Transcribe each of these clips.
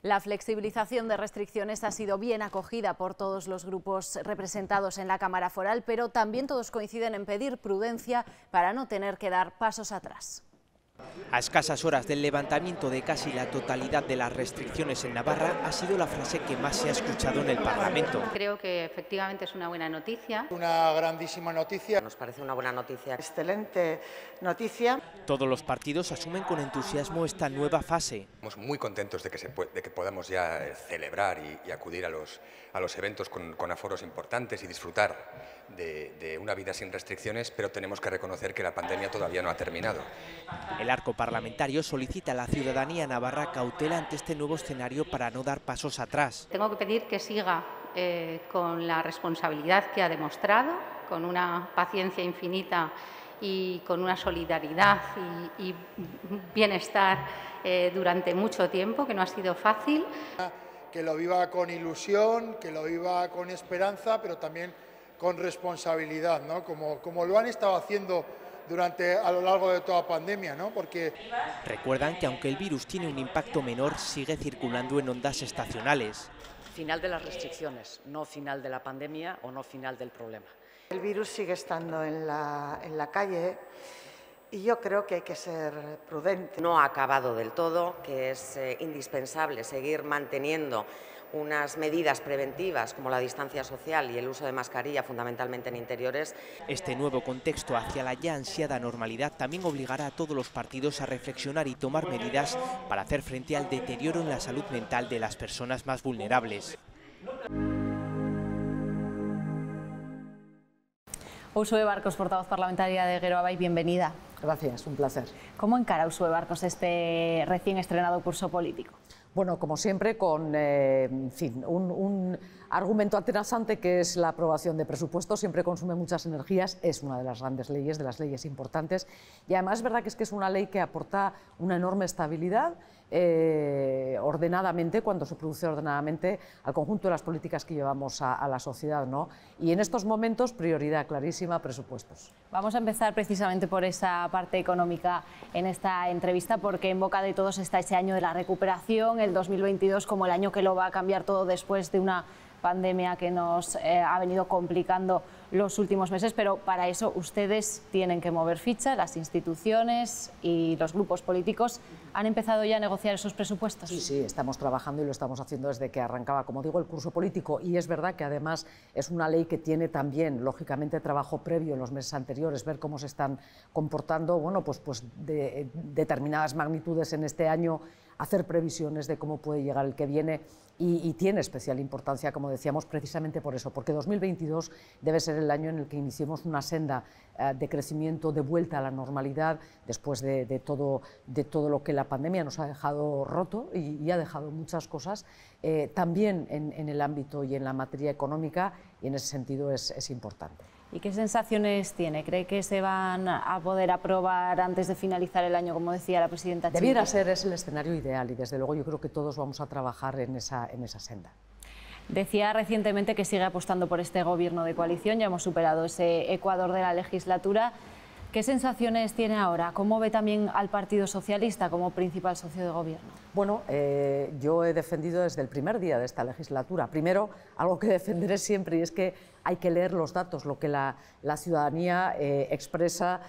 La flexibilización de restricciones ha sido bien acogida por todos los grupos representados en la Cámara Foral, pero también todos coinciden en pedir prudencia para no tener que dar pasos atrás. A escasas horas del levantamiento de casi la totalidad de las restricciones en Navarra, ha sido la frase que más se ha escuchado en el Parlamento. Creo que efectivamente es una buena noticia. Una grandísima noticia. Nos parece una buena noticia. Excelente noticia. Todos los partidos asumen con entusiasmo esta nueva fase. Estamos muy contentos de que podamos ya celebrar y acudir a los eventos con aforos importantes y disfrutar de una vida sin restricciones, pero tenemos que reconocer que la pandemia todavía no ha terminado. El arco parlamentario solicita a la ciudadanía navarra cautela ante este nuevo escenario para no dar pasos atrás. Tengo que pedir que siga con la responsabilidad que ha demostrado, con una paciencia infinita y con una solidaridad y bienestar durante mucho tiempo, que no ha sido fácil. Que lo viva con ilusión, que lo viva con esperanza, pero también con responsabilidad, ¿no? Como lo han estado haciendo a lo largo de toda pandemia, ¿no? Porque recuerdan que aunque el virus tiene un impacto menor, sigue circulando en ondas estacionales. Final de las restricciones, no final de la pandemia o no final del problema. El virus sigue estando en la calle y yo creo que hay que ser prudente. No ha acabado del todo, que es indispensable seguir manteniendo unas medidas preventivas como la distancia social y el uso de mascarilla, fundamentalmente en interiores. Este nuevo contexto hacia la ya ansiada normalidad también obligará a todos los partidos a reflexionar y tomar medidas para hacer frente al deterioro en la salud mental de las personas más vulnerables. Uxue Barcos, portavoz parlamentaria de Geroa Bai, bienvenida. Gracias, un placer. ¿Cómo encara Uxue Barcos este recién estrenado curso político? Bueno, como siempre, con un argumento atenazante que es la aprobación de presupuestos. Siempre consume muchas energías, es una de las grandes leyes, de las leyes importantes, y además es verdad que es una ley que aporta una enorme estabilidad ordenadamente, cuando se produce ordenadamente, al conjunto de las políticas que llevamos a la sociedad, ¿no? Y en estos momentos, prioridad clarísima, presupuestos. Vamos a empezar precisamente por esa parte económica en esta entrevista, porque en boca de todos está ese año de la recuperación, el 2022 como el año que lo va a cambiar todo después de una pandemia que nos ha venido complicando los últimos meses, pero para eso ustedes tienen que mover ficha, las instituciones y los grupos políticos. ¿Han empezado ya a negociar esos presupuestos? Sí, estamos trabajando y lo estamos haciendo desde que arrancaba, como digo, el curso político, y es verdad que además es una ley que tiene también, lógicamente, trabajo previo en los meses anteriores, ver cómo se están comportando, bueno, pues de determinadas magnitudes en este año, hacer previsiones de cómo puede llegar el que viene, y tiene especial importancia, como decíamos, precisamente por eso, porque 2022 debe ser el año en el que iniciemos una senda de crecimiento, de vuelta a la normalidad, después de todo lo que la pandemia nos ha dejado roto y ha dejado muchas cosas, también en el ámbito y en la materia económica, y en ese sentido es importante. ¿Y qué sensaciones tiene? ¿Cree que se van a poder aprobar antes de finalizar el año, como decía la presidenta Chivite? Debiera ser, es el escenario ideal, y desde luego yo creo que todos vamos a trabajar en esa senda. Decía recientemente que sigue apostando por este gobierno de coalición, ya hemos superado ese ecuador de la legislatura. ¿Qué sensaciones tiene ahora? ¿Cómo ve también al Partido Socialista como principal socio de gobierno? Bueno, yo he defendido desde el primer día de esta legislatura, primero, algo que defenderé siempre, y es que hay que leer los datos, lo que la ciudadanía expresa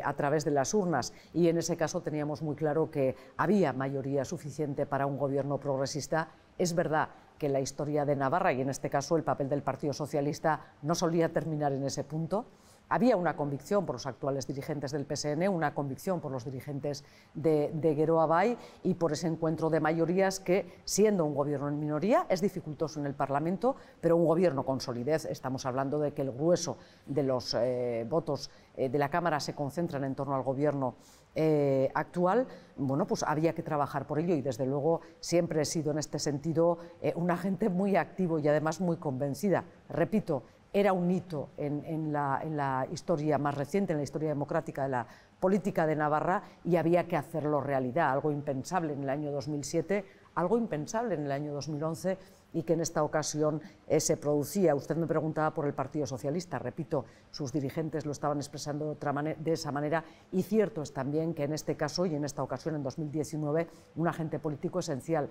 a través de las urnas, y en ese caso teníamos muy claro que había mayoría suficiente para un gobierno progresista. Es verdad que la historia de Navarra, y en este caso el papel del Partido Socialista, no solía terminar en ese punto. Había una convicción por los actuales dirigentes del PSN, una convicción por los dirigentes de Geroa Bai, y por ese encuentro de mayorías que, siendo un gobierno en minoría, es dificultoso en el Parlamento, pero un gobierno con solidez. Estamos hablando de que el grueso de los votos de la Cámara se concentran en torno al gobierno actual. Bueno, pues había que trabajar por ello, y desde luego siempre he sido en este sentido un agente muy activo y además muy convencida. Repito, era un hito en la historia más reciente, en la historia democrática de la política de Navarra, y había que hacerlo realidad, algo impensable en el año 2007, algo impensable en el año 2011 y que en esta ocasión se producía. Usted me preguntaba por el Partido Socialista, repito, sus dirigentes lo estaban expresando de esa manera, y cierto es también que en este caso y en esta ocasión, en 2019, un agente político esencial,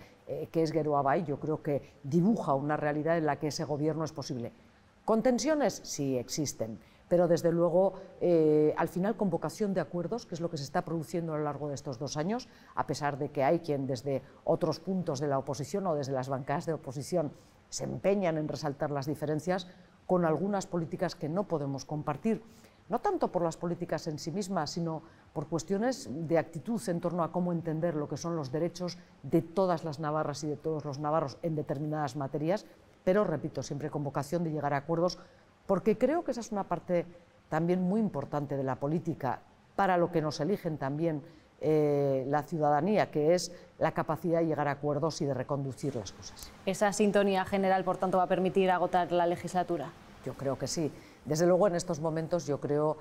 que es Geroa Bai, yo creo que dibuja una realidad en la que ese gobierno es posible. ¿Con tensiones? Sí, existen, pero desde luego al final con vocación de acuerdos, que es lo que se está produciendo a lo largo de estos 2 años, a pesar de que hay quien desde otros puntos de la oposición o desde las bancadas de oposición se empeñan en resaltar las diferencias con algunas políticas que no podemos compartir, no tanto por las políticas en sí mismas, sino por cuestiones de actitud en torno a cómo entender lo que son los derechos de todas las navarras y de todos los navarros en determinadas materias, pero repito, siempre con vocación de llegar a acuerdos, porque creo que esa es una parte también muy importante de la política, para lo que nos eligen también la ciudadanía, que es la capacidad de llegar a acuerdos y de reconducir las cosas. ¿Esa sintonía general, por tanto, va a permitir agotar la legislatura? Yo creo que sí. Desde luego, en estos momentos yo creo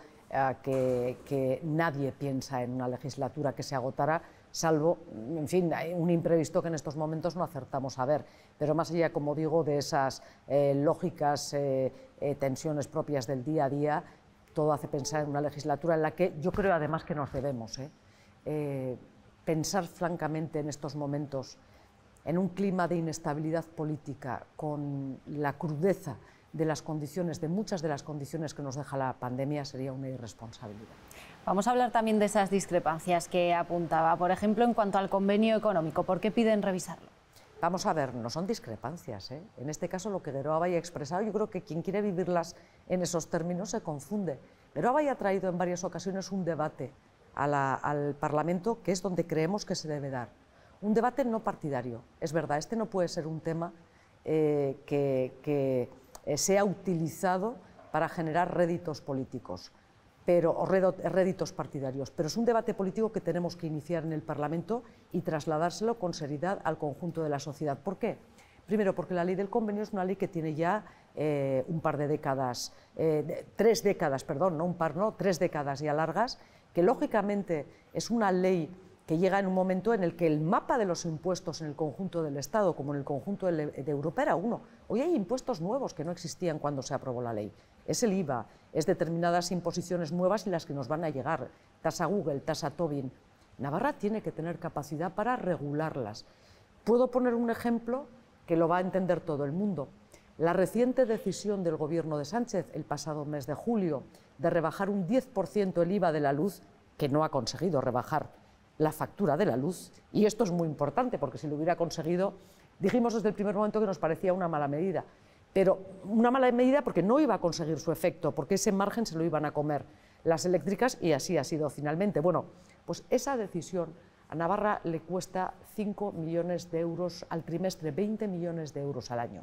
que nadie piensa en una legislatura que se agotara, salvo, en fin, hay un imprevisto que en estos momentos no acertamos a ver. Pero más allá, como digo, de esas lógicas tensiones propias del día a día, todo hace pensar en una legislatura en la que yo creo además que nos debemos pensar francamente en estos momentos, en un clima de inestabilidad política, con la crudeza de las condiciones, de muchas de las condiciones que nos deja la pandemia, sería una irresponsabilidad. Vamos a hablar también de esas discrepancias que apuntaba, por ejemplo, en cuanto al convenio económico. ¿Por qué piden revisarlo? Vamos a ver, no son discrepancias. En este caso, lo que Geroa Bai ha expresado, yo creo que quien quiere vivirlas en esos términos se confunde. Geroa Bai ha traído en varias ocasiones un debate al Parlamento, que es donde creemos que se debe dar. Un debate no partidario. Es verdad, este no puede ser un tema que sea utilizado para generar réditos políticos o réditos partidarios, pero es un debate político que tenemos que iniciar en el Parlamento y trasladárselo con seriedad al conjunto de la sociedad. ¿Por qué? Primero, porque la ley del convenio es una ley que tiene ya un par de décadas, 3 décadas, perdón, no un par, no, 3 décadas ya largas, que lógicamente es una ley que llega en un momento en el que el mapa de los impuestos en el conjunto del Estado, como en el conjunto de Europa, era uno. Hoy hay impuestos nuevos que no existían cuando se aprobó la ley. Es el IVA, es determinadas imposiciones nuevas y las que nos van a llegar, tasa Google, tasa Tobin. Navarra tiene que tener capacidad para regularlas. Puedo poner un ejemplo que lo va a entender todo el mundo. La reciente decisión del Gobierno de Sánchez, el pasado mes de julio, de rebajar un 10% el IVA de la luz, que no ha conseguido rebajar la factura de la luz, y esto es muy importante porque si lo hubiera conseguido, dijimos desde el primer momento que nos parecía una mala medida, pero una mala medida porque no iba a conseguir su efecto, porque ese margen se lo iban a comer las eléctricas y así ha sido finalmente. Bueno, pues esa decisión a Navarra le cuesta 5 millones de euros al trimestre, 20 millones de euros al año.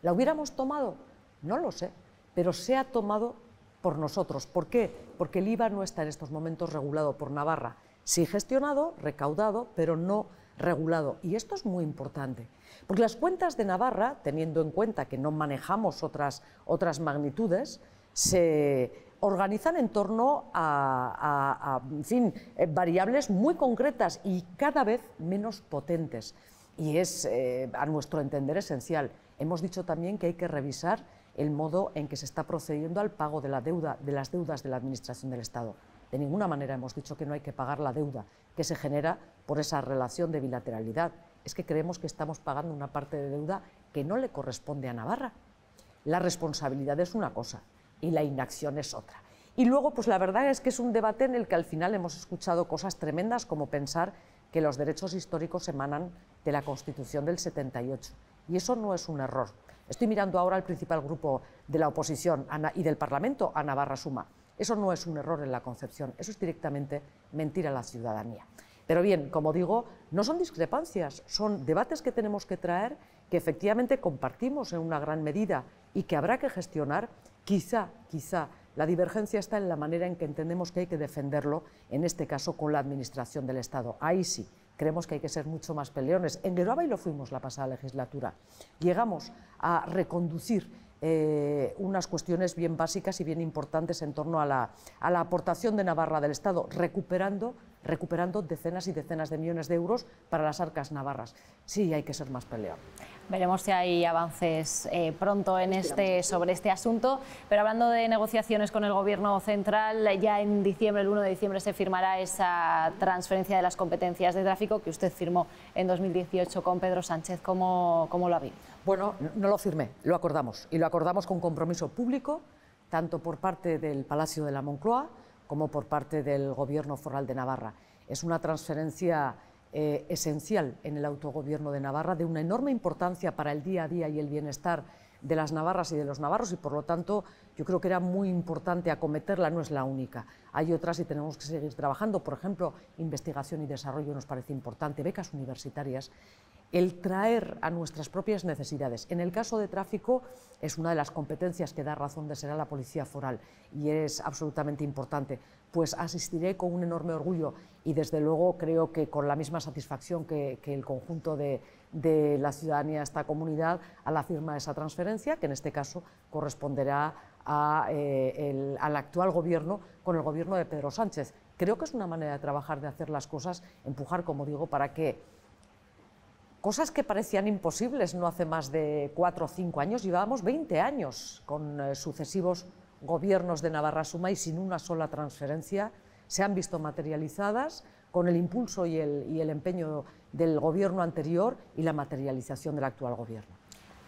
¿La hubiéramos tomado? No lo sé, pero se ha tomado por nosotros. ¿Por qué? Porque el IVA no está en estos momentos regulado por Navarra. Sí gestionado, recaudado, pero no regulado. Y esto es muy importante, porque las cuentas de Navarra, teniendo en cuenta que no manejamos otras magnitudes, se organizan en torno a en fin, variables muy concretas y cada vez menos potentes. Y es, a nuestro entender, esencial. Hemos dicho también que hay que revisar el modo en que se está procediendo al pago de las deudas de la Administración del Estado. De ninguna manera hemos dicho que no hay que pagar la deuda que se genera por esa relación de bilateralidad. Es que creemos que estamos pagando una parte de deuda que no le corresponde a Navarra. La responsabilidad es una cosa y la inacción es otra. Y luego, pues la verdad es que es un debate en el que al final hemos escuchado cosas tremendas como pensar que los derechos históricos emanan de la Constitución del 78. Y eso no es un error. Estoy mirando ahora al principal grupo de la oposición y del Parlamento, a Navarra Suma. Eso no es un error en la concepción, eso es directamente mentir a la ciudadanía. Pero bien, como digo, no son discrepancias, son debates que tenemos que traer, que efectivamente compartimos en una gran medida y que habrá que gestionar. Quizá la divergencia está en la manera en que entendemos que hay que defenderlo, en este caso con la Administración del Estado. Ahí sí, creemos que hay que ser mucho más peleones. En Geroa Bai lo fuimos la pasada legislatura. Llegamos a reconducir unas cuestiones bien básicas y bien importantes en torno a la aportación de Navarra del Estado, recuperando recuperando decenas y decenas de millones de euros para las arcas navarras. Sí, hay que ser más peleado. Veremos si hay avances pronto sobre este asunto, pero hablando de negociaciones con el Gobierno central, ya en diciembre, el 1 de diciembre, se firmará esa transferencia de las competencias de tráfico que usted firmó en 2018 con Pedro Sánchez. ¿Cómo lo ha visto? Bueno, no lo firmé, lo acordamos, y lo acordamos con compromiso público, tanto por parte del Palacio de la Moncloa como por parte del Gobierno foral de Navarra. Es una transferencia esencial en el autogobierno de Navarra, de una enorme importancia para el día a día y el bienestar de las navarras y de los navarros, y por lo tanto yo creo que era muy importante acometerla. No es la única, hay otras y tenemos que seguir trabajando. Por ejemplo, investigación y desarrollo nos parece importante, becas universitarias, el traer a nuestras propias necesidades. En el caso de tráfico es una de las competencias que da razón de ser a la Policía Foral y es absolutamente importante. Pues asistiré con un enorme orgullo y desde luego creo que con la misma satisfacción que el conjunto de la ciudadanía de esta comunidad a la firma de esa transferencia, que en este caso corresponderá al actual gobierno con el gobierno de Pedro Sánchez. Creo que es una manera de trabajar, de hacer las cosas, empujar, como digo, para que cosas que parecían imposibles no hace más de 4 o 5 años, llevábamos 20 años con sucesivos gobiernos de Navarra Suma y sin una sola transferencia, se han visto materializadas con el impulso y el empeño del gobierno anterior y la materialización del actual gobierno.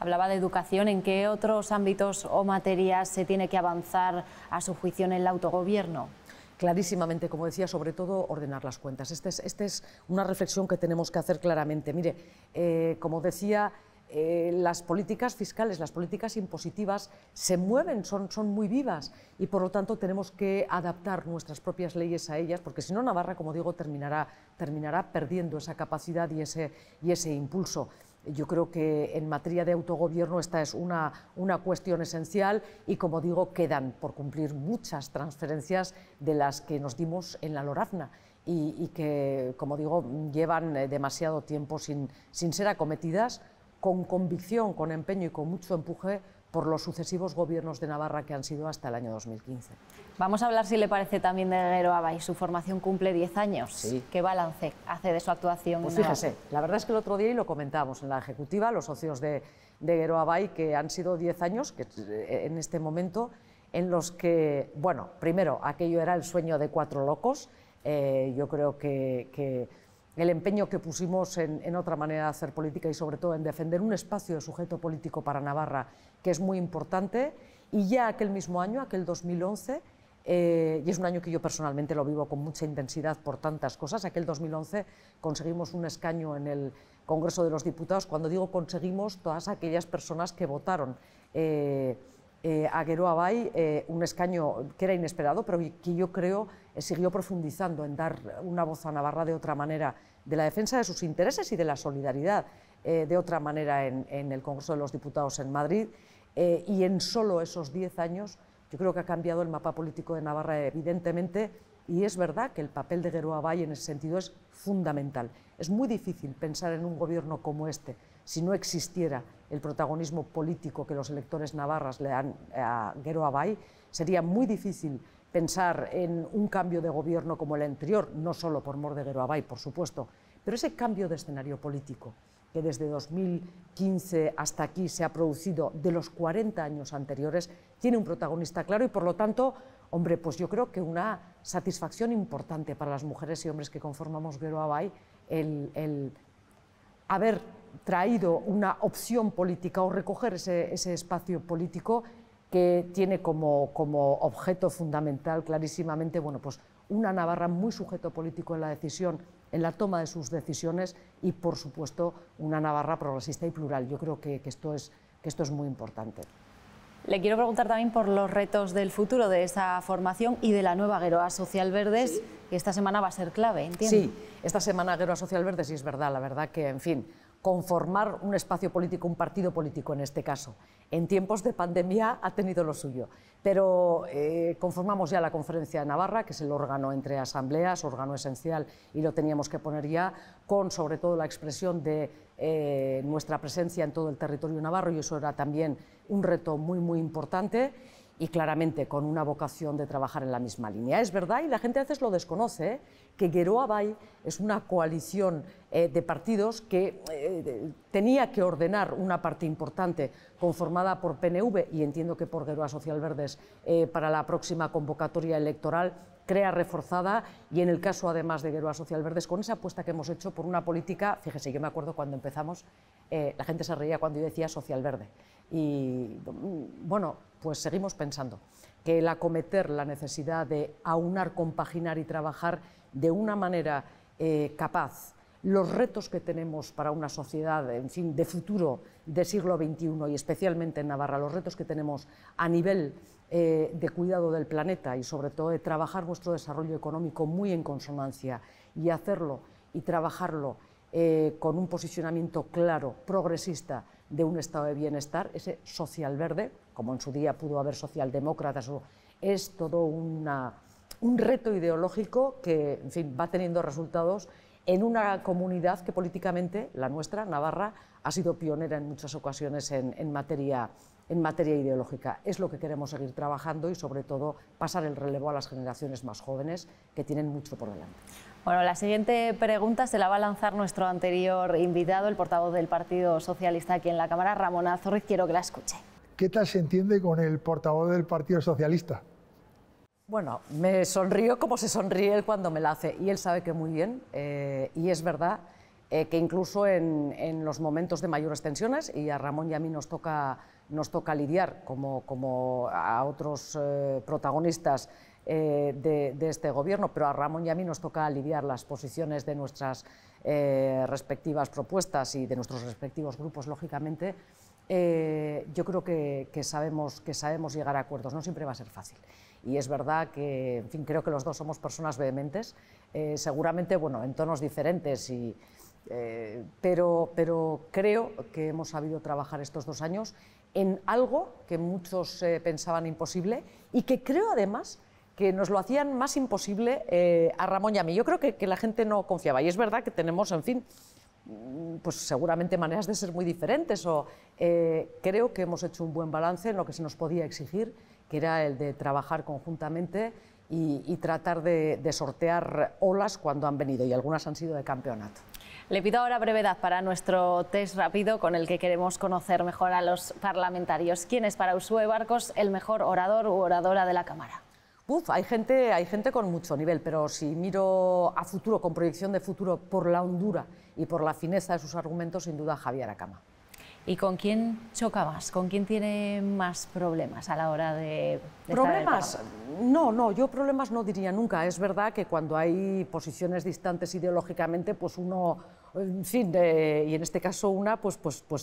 Hablaba de educación. ¿En qué otros ámbitos o materias se tiene que avanzar a su juicio en el autogobierno? Clarísimamente, como decía, sobre todo ordenar las cuentas. Esta es una reflexión que tenemos que hacer claramente. Mire, como decía, las políticas fiscales, las políticas impositivas se mueven, son muy vivas y por lo tanto tenemos que adaptar nuestras propias leyes a ellas, porque si no Navarra, como digo, terminará perdiendo esa capacidad y ese impulso. Yo creo que en materia de autogobierno esta es una cuestión esencial y, como digo, quedan por cumplir muchas transferencias de las que nos dimos en la Lorazna y que, como digo, llevan demasiado tiempo sin ser acometidas con convicción, con empeño y con mucho empuje por los sucesivos gobiernos de Navarra que han sido hasta el año 2015. Vamos a hablar, si le parece, también de Gero Abay. Su formación cumple 10 años. Sí. ¿Qué balance hace de su actuación? Pues fíjese, la verdad es que el otro día, y lo comentábamos en la ejecutiva, los socios de Gero Abay, que han sido 10 años que, en este momento, en los que, bueno, primero, aquello era el sueño de 4 locos. Yo creo que el empeño que pusimos en otra manera de hacer política y sobre todo en defender un espacio de sujeto político para Navarra que es muy importante, y ya aquel mismo año, aquel 2011, y es un año que yo personalmente lo vivo con mucha intensidad por tantas cosas, aquel 2011 conseguimos un escaño en el Congreso de los Diputados. Cuando digo conseguimos, todas aquellas personas que votaron a Gero Abay, un escaño que era inesperado, pero que yo creo siguió profundizando en dar una voz a Navarra de otra manera, de la defensa de sus intereses y de la solidaridad de otra manera en el Congreso de los Diputados en Madrid, y en solo esos 10 años yo creo que ha cambiado el mapa político de Navarra evidentemente, y es verdad que el papel de Gero Abay en ese sentido es fundamental. Es muy difícil pensar en un gobierno como este si no existiera el protagonismo político que los electores navarras le dan a Gero Abay. Sería muy difícil pensar en un cambio de gobierno como el anterior, no solo por mor de Gero Abay, por supuesto, pero ese cambio de escenario político que desde 2015 hasta aquí se ha producido de los 40 años anteriores, tiene un protagonista claro y, por lo tanto, hombre, pues yo creo que una satisfacción importante para las mujeres y hombres que conformamos Gero Abay el haber traído una opción política o recoger ese espacio político que tiene como objeto fundamental clarísimamente, bueno, pues una Navarra muy sujeto político en la decisión, en la toma de sus decisiones y, por supuesto, una Navarra progresista y plural. Yo creo que esto es muy importante. Le quiero preguntar también por los retos del futuro de esa formación y de la nueva Geroa Social Verdes, sí, que esta semana va a ser clave, entiendo. Sí, esta semana Geroa Social Verdes, y es verdad, la verdad que, en fin, conformar un espacio político, un partido político en este caso, en tiempos de pandemia ha tenido lo suyo, pero conformamos ya la Conferencia de Navarra, que es el órgano entre asambleas, órgano esencial, y lo teníamos que poner ya, con sobre todo la expresión de nuestra presencia en todo el territorio navarro, y eso era también un reto muy, muy importante. y claramente con una vocación de trabajar en la misma línea. Es verdad, y la gente a veces lo desconoce, que Geroa Bai es una coalición de partidos que tenía que ordenar una parte importante conformada por PNV y entiendo que por Geroa Social Verdes para la próxima convocatoria electoral, crea reforzada, y en el caso además de Geroa Social Verdes, con esa apuesta que hemos hecho por una política, fíjese, yo me acuerdo cuando empezamos, la gente se reía cuando yo decía social verde, y bueno, pues seguimos pensando que el acometer la necesidad de aunar, compaginar y trabajar de una manera capaz los retos que tenemos para una sociedad, en fin, de futuro, de siglo XXI y especialmente en Navarra, los retos que tenemos a nivel de cuidado del planeta y sobre todo de trabajar nuestro desarrollo económico muy en consonancia y hacerlo y trabajarlo con un posicionamiento claro, progresista, de un estado de bienestar, ese social verde, como en su día pudo haber socialdemócratas, es todo un reto ideológico que, en fin, va teniendo resultados en una comunidad que políticamente, la nuestra, Navarra, ha sido pionera en muchas ocasiones en materia ideológica. Es lo que queremos seguir trabajando y, sobre todo, pasar el relevo a las generaciones más jóvenes que tienen mucho por delante. Bueno, la siguiente pregunta se la va a lanzar nuestro anterior invitado, el portavoz del Partido Socialista aquí en la Cámara, Ramón Azorriz. Quiero que la escuche. ¿Qué tal se entiende con el portavoz del Partido Socialista? Bueno, me sonrío como se sonríe él cuando me la hace, y él sabe que muy bien, y es verdad que incluso en los momentos de mayores tensiones, y a Ramón y a mí nos toca lidiar como a otros protagonistas de este gobierno, pero a Ramón y a mí nos toca lidiar las posiciones de nuestras respectivas propuestas y de nuestros respectivos grupos, lógicamente. Yo creo que sabemos llegar a acuerdos, no siempre va a ser fácil. Y es verdad que, en fin, creo que los dos somos personas vehementes, seguramente, bueno, en tonos diferentes, pero creo que hemos sabido trabajar estos 2 años en algo que muchos pensaban imposible y que creo además que nos lo hacían más imposible a Ramón y a mí. Yo creo que la gente no confiaba, y es verdad que tenemos, en fin, pues seguramente maneras de ser muy diferentes, creo que hemos hecho un buen balance en lo que se nos podía exigir, que era el de trabajar conjuntamente y tratar de sortear olas cuando han venido, y algunas han sido de campeonato. Le pido ahora brevedad para nuestro test rápido con el que queremos conocer mejor a los parlamentarios. ¿Quién es para Uxue Barcos el mejor orador u oradora de la Cámara? Hay gente con mucho nivel, pero si miro a futuro, con proyección de futuro, por la hondura y por la fineza de sus argumentos, sin duda Javier Acama. ¿Y con quién choca más? ¿Con quién tiene más problemas a la hora de ¿Problemas? No, yo problemas no diría nunca. Es verdad que cuando hay posiciones distantes ideológicamente, pues uno, en fin, y en este caso una, pues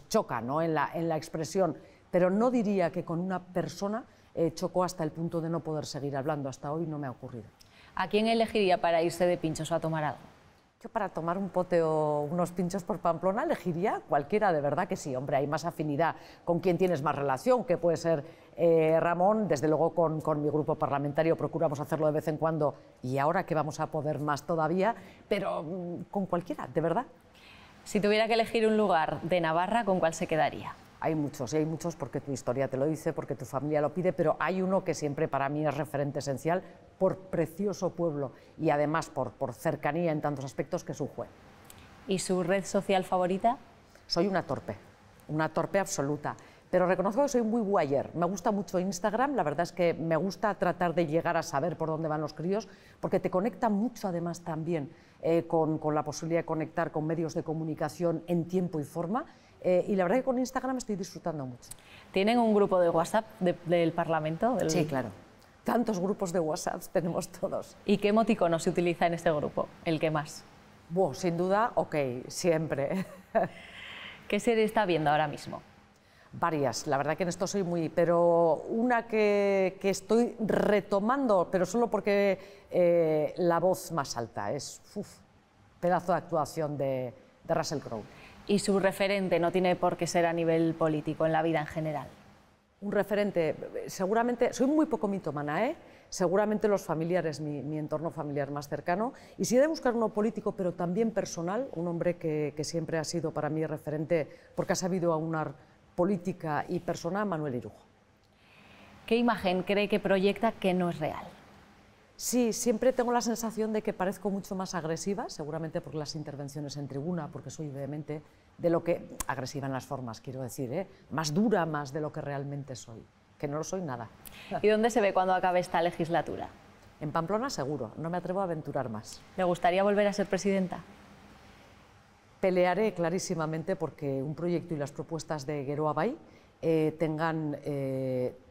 choca, ¿no?, en la expresión. Pero no diría que con una persona chocó hasta el punto de no poder seguir hablando. Hasta hoy no me ha ocurrido. ¿A quién elegiría para irse de pinchos o a tomar algo? Yo para tomar un pote o unos pinchos por Pamplona elegiría cualquiera, de verdad que sí. Hombre, hay más afinidad con quien tienes más relación, que puede ser Ramón. Desde luego con mi grupo parlamentario procuramos hacerlo de vez en cuando, y ahora que vamos a poder más todavía, pero con cualquiera, de verdad. Si tuviera que elegir un lugar de Navarra, ¿con cuál se quedaría? Hay muchos, y hay muchos porque tu historia te lo dice, porque tu familia lo pide, pero hay uno que siempre para mí es referente esencial, por precioso pueblo y además por cercanía en tantos aspectos, que es Uxue. ¿Y su red social favorita? Soy una torpe absoluta, pero reconozco que soy muy guayer. Me gusta mucho Instagram, la verdad es que me gusta tratar de llegar a saber por dónde van los críos, porque te conecta mucho además también con la posibilidad de conectar con medios de comunicación en tiempo y forma. Y la verdad que con Instagram estoy disfrutando mucho. ¿Tienen un grupo de WhatsApp del Parlamento? Sí, claro. Tantos grupos de WhatsApp tenemos todos. ¿Y qué emoticono se utiliza en este grupo? ¿El que más? Sin duda, OK, siempre. ¿Qué serie está viendo ahora mismo? Varias, la verdad que en esto soy muy... Pero una que estoy retomando, pero solo porque la voz más alta, es pedazo de actuación de Russell Crowe. ¿Y su referente no tiene por qué ser a nivel político, en la vida en general? Un referente, seguramente, soy muy poco mitómana, seguramente los familiares, mi entorno familiar más cercano, y si he de buscar uno político, pero también personal, un hombre que siempre ha sido para mí referente porque ha sabido aunar política y persona, Manuel Irujo. ¿Qué imagen cree que proyecta que no es real? Sí, siempre tengo la sensación de que parezco mucho más agresiva, seguramente por las intervenciones en tribuna, porque soy vehemente, de lo que, agresiva en las formas, quiero decir, más dura más de lo que realmente soy, que no lo soy nada. ¿Y dónde se ve cuando acabe esta legislatura? En Pamplona seguro, no me atrevo a aventurar más. ¿Le gustaría volver a ser presidenta? Pelearé clarísimamente porque un proyecto y las propuestas de Geroa Bai tengan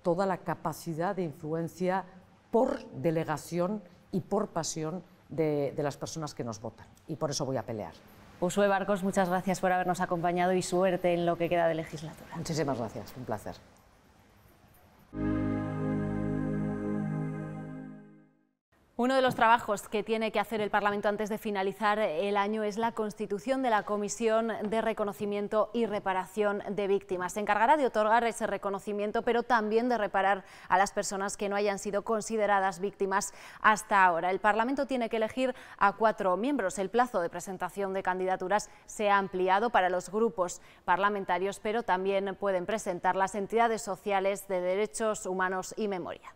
toda la capacidad de influencia por delegación y por pasión de las personas que nos votan. Y por eso voy a pelear. Uxue Barcos, muchas gracias por habernos acompañado y suerte en lo que queda de legislatura. Muchísimas gracias, un placer. Uno de los trabajos que tiene que hacer el Parlamento antes de finalizar el año es la constitución de la Comisión de Reconocimiento y Reparación de Víctimas. Se encargará de otorgar ese reconocimiento, pero también de reparar a las personas que no hayan sido consideradas víctimas hasta ahora. El Parlamento tiene que elegir a 4 miembros. El plazo de presentación de candidaturas se ha ampliado para los grupos parlamentarios, pero también pueden presentar las entidades sociales de derechos humanos y memoria.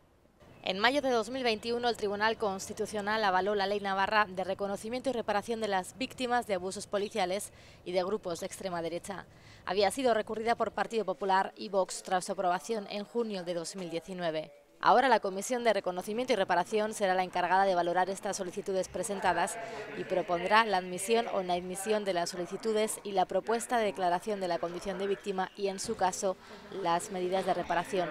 En mayo de 2021, el Tribunal Constitucional avaló la Ley Navarra de reconocimiento y reparación de las víctimas de abusos policiales y de grupos de extrema derecha. Había sido recurrida por Partido Popular y Vox tras su aprobación en junio de 2019. Ahora la Comisión de Reconocimiento y Reparación será la encargada de valorar estas solicitudes presentadas y propondrá la admisión o la admisión de las solicitudes y la propuesta de declaración de la condición de víctima y, en su caso, las medidas de reparación.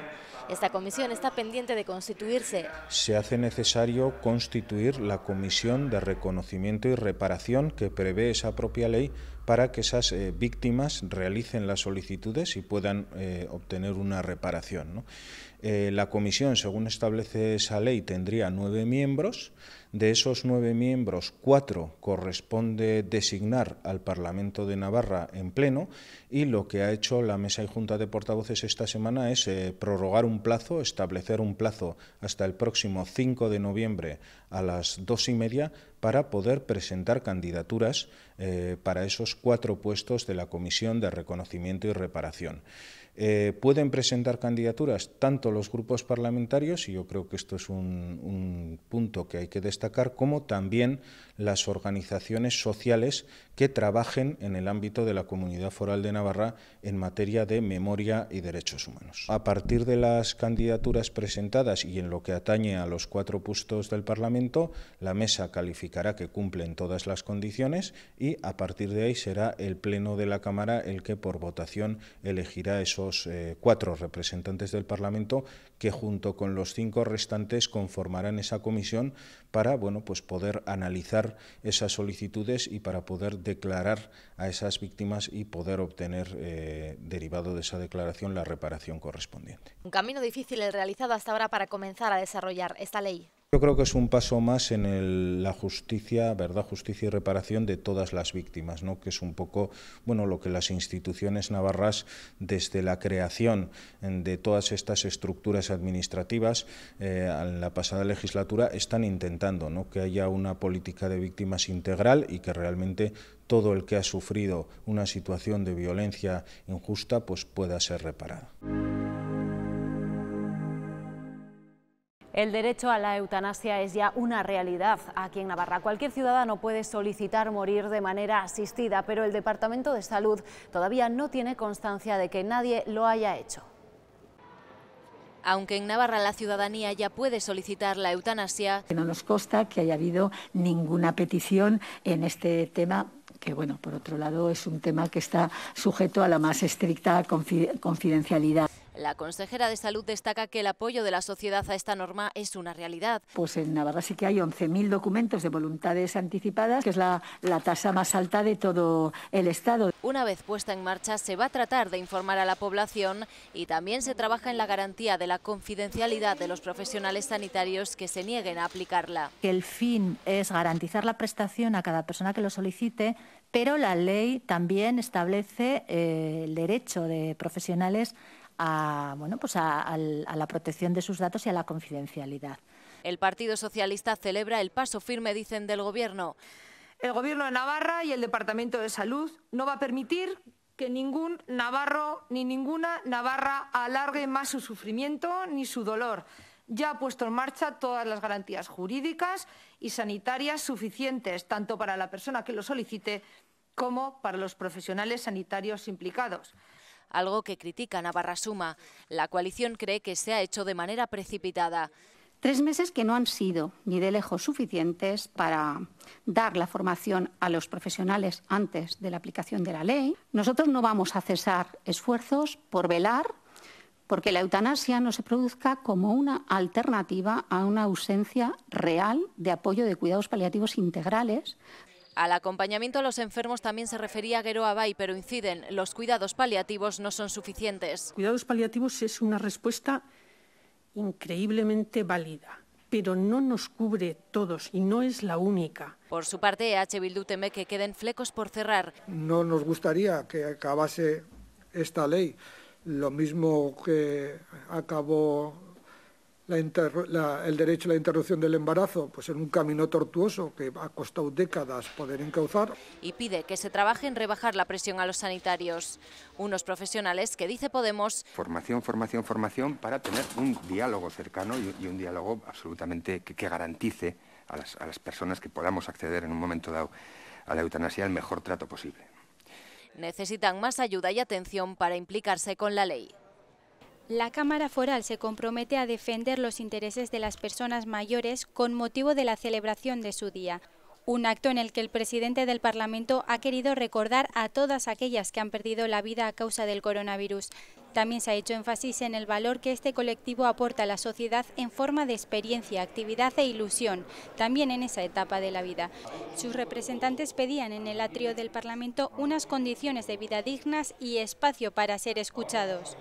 Esta comisión está pendiente de constituirse. Se hace necesario constituir la Comisión de Reconocimiento y Reparación que prevé esa propia ley para que esas víctimas realicen las solicitudes y puedan obtener una reparación, ¿no? La comisión, según establece esa ley, tendría 9 miembros. De esos 9 miembros, 4 corresponde designar al Parlamento de Navarra en pleno, y lo que ha hecho la Mesa y Junta de Portavoces esta semana es prorrogar un plazo, establecer un plazo hasta el próximo 5 de noviembre a las 2:30 para poder presentar candidaturas para esos 4 puestos de la Comisión de Reconocimiento y Reparación. Pueden presentar candidaturas tanto los grupos parlamentarios, y yo creo que esto es un punto que hay que destacar, como también las organizaciones sociales que trabajen en el ámbito de la Comunidad Foral de Navarra en materia de memoria y derechos humanos. A partir de las candidaturas presentadas y en lo que atañe a los 4 puestos del Parlamento, la Mesa calificará que cumplen todas las condiciones y a partir de ahí será el Pleno de la Cámara el que por votación elegirá esos 4 representantes del Parlamento que junto con los 5 restantes conformarán esa comisión para pues poder analizar esas solicitudes y para poder declarar a esas víctimas y poder obtener, derivado de esa declaración, la reparación correspondiente. Un camino difícil el realizado hasta ahora para comenzar a desarrollar esta ley. Yo creo que es un paso más en la justicia, verdad, justicia y reparación de todas las víctimas, ¿no? Que es un poco lo que las instituciones navarras, desde la creación de todas estas estructuras administrativas en la pasada legislatura, están intentando, ¿no? Que haya una política de víctimas integral y que realmente todo el que ha sufrido una situación de violencia injusta pueda ser reparado. El derecho a la eutanasia es ya una realidad aquí en Navarra. Cualquier ciudadano puede solicitar morir de manera asistida, pero el Departamento de Salud todavía no tiene constancia de que nadie lo haya hecho. Aunque en Navarra la ciudadanía ya puede solicitar la eutanasia, no nos consta que haya habido ninguna petición en este tema, que por otro lado es un tema que está sujeto a la más estricta confidencialidad. La consejera de Salud destaca que el apoyo de la sociedad a esta norma es una realidad. Pues en Navarra sí que hay 11.000 documentos de voluntades anticipadas, que es la tasa más alta de todo el Estado. Una vez puesta en marcha, se va a tratar de informar a la población y también se trabaja en la garantía de la confidencialidad de los profesionales sanitarios que se nieguen a aplicarla. El fin es garantizar la prestación a cada persona que lo solicite, pero la ley también establece el derecho de profesionales a la protección de sus datos y a la confidencialidad. El Partido Socialista celebra el paso firme, dicen, del Gobierno. El Gobierno de Navarra y el Departamento de Salud no va a permitir que ningún navarro ni ninguna navarra alargue más su sufrimiento ni su dolor. Ya ha puesto en marcha todas las garantías jurídicas y sanitarias suficientes, tanto para la persona que lo solicite como para los profesionales sanitarios implicados. Algo que critica Navarra Suma. La coalición cree que se ha hecho de manera precipitada. 3 meses que no han sido ni de lejos suficientes para dar la formación a los profesionales antes de la aplicación de la ley. Nosotros no vamos a cesar esfuerzos por velar porque la eutanasia no se produzca como una alternativa a una ausencia real de apoyo de cuidados paliativos integrales. Al acompañamiento a los enfermos también se refería Geroa Bai, pero inciden, los cuidados paliativos no son suficientes. Cuidados paliativos es una respuesta increíblemente válida, pero no nos cubre todos y no es la única. Por su parte, EH Bildu teme que queden flecos por cerrar. No nos gustaría que acabase esta ley, lo mismo que acabó el derecho a la interrupción del embarazo, pues en un camino tortuoso que ha costado décadas poder encauzar. Y pide que se trabaje en rebajar la presión a los sanitarios. Unos profesionales que, dice Podemos, formación para tener un diálogo cercano y un diálogo absolutamente que garantice a las personas que podamos acceder en un momento dado a la eutanasia el mejor trato posible. Necesitan más ayuda y atención para implicarse con la ley. La Cámara Foral se compromete a defender los intereses de las personas mayores con motivo de la celebración de su día. Un acto en el que el presidente del Parlamento ha querido recordar a todas aquellas que han perdido la vida a causa del coronavirus. También se ha hecho énfasis en el valor que este colectivo aporta a la sociedad en forma de experiencia, actividad e ilusión, también en esa etapa de la vida. Sus representantes pedían en el atrio del Parlamento unas condiciones de vida dignas y espacio para ser escuchados.